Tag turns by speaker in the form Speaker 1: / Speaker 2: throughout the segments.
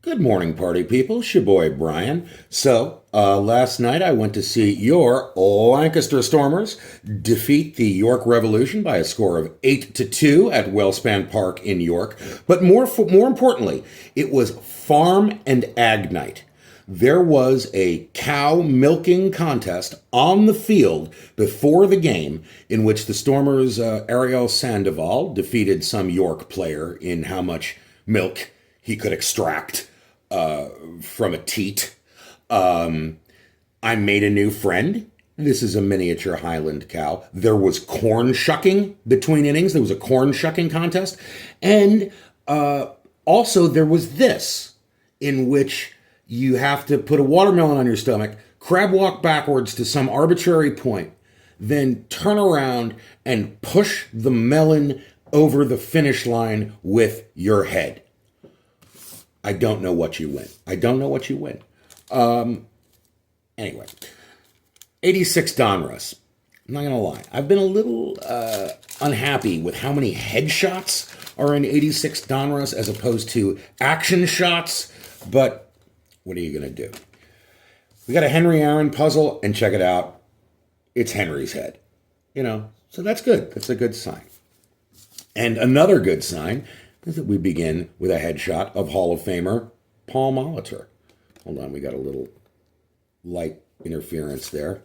Speaker 1: Good morning, party people. It's your boy, Brian. Last night I went to see your Lancaster Stormers defeat the York Revolution by a score of 8-2 at Wellspan Park in York. But more importantly, it was Farm and Ag Night. There was a cow milking contest on the field before the game in which the Stormers' Ariel Sandoval defeated some York player in how much milk he could extract from a teat. I made a new friend. This is a miniature Highland cow. There was corn shucking between innings. There was a corn shucking contest. And also there was this, in which you have to put a watermelon on your stomach, crab walk backwards to some arbitrary point, then turn around and push the melon over the finish line with your head. I don't know what you win. Anyway, 86 Donruss. I'm not going to lie. I've been a little unhappy with how many headshots are in 86 Donruss as opposed to action shots, but what are you going to do? We got a Henry Aaron puzzle, and check it out. It's Henry's head. So that's good. That's a good sign. And another good sign is that we begin with a headshot of Hall of Famer Paul Molitor. Hold on, we got a little light interference there.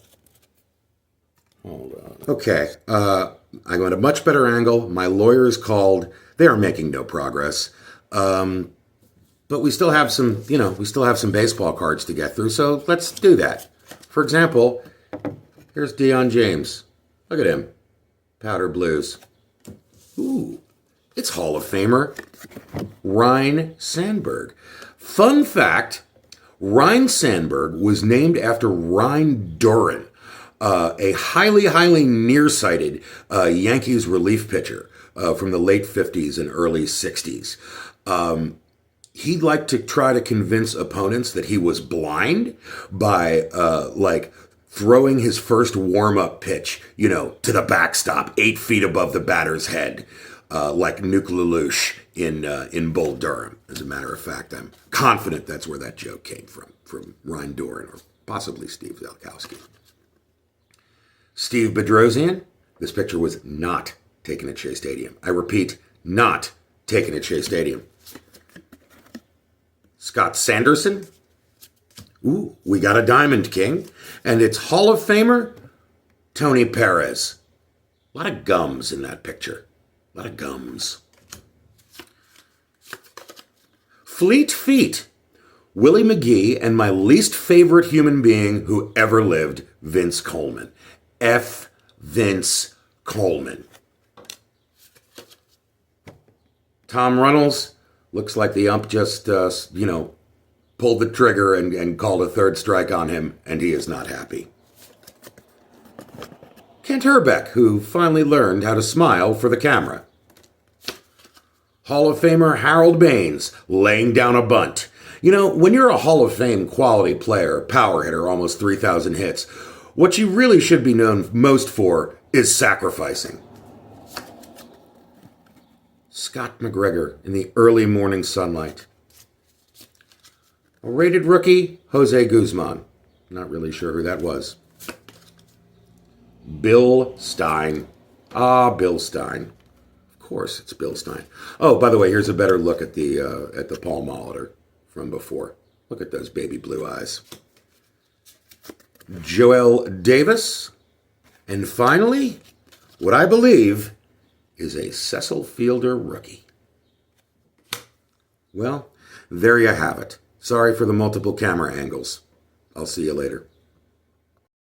Speaker 1: Hold on. Okay, I got a much better angle. My lawyers called. They are making no progress. But we still have some, baseball cards to get through, so let's do that. For example, here's Deion James. Look at him. Powder blues. Ooh. It's Hall of Famer Ryne Sandberg. Fun fact, Ryne Sandberg was named after Ryne Duren, a highly nearsighted Yankees relief pitcher from the late 50s and early 60s. He'd like to try to convince opponents that he was blind by throwing his first warm-up pitch, to the backstop, 8 feet above the batter's head. Like Nuke Lelouch in Bull Durham. As a matter of fact, I'm confident that's where that joke came from Ryne Duren or possibly Steve Zelkowski. Steve Bedrosian, this picture was not taken at Shea Stadium. I repeat, not taken at Shea Stadium. Scott Sanderson, ooh, we got a Diamond King, and it's Hall of Famer Tony Perez. A lot of gums in that picture. A lot of gums. Fleet Feet. Willie McGee and my least favorite human being who ever lived, Vince Coleman. F. Vince Coleman. Tom Runnels. Looks like the ump just, pulled the trigger and called a third strike on him, and he is not happy. Kent Herbeck, who finally learned how to smile for the camera. Hall of Famer Harold Baines, laying down a bunt. When you're a Hall of Fame quality player, power hitter, almost 3,000 hits, what you really should be known most for is sacrificing. Scott McGregor in the early morning sunlight. A rated rookie, Jose Guzman. Not really sure who that was. Bill Stein. Bill Stein. Of course, it's Bill Stein. Oh, by the way, here's a better look at the Paul Molitor from before. Look at those baby blue eyes. Joel Davis. And finally, what I believe is a Cecil Fielder rookie. Well, there you have it. Sorry for the multiple camera angles. I'll see you later.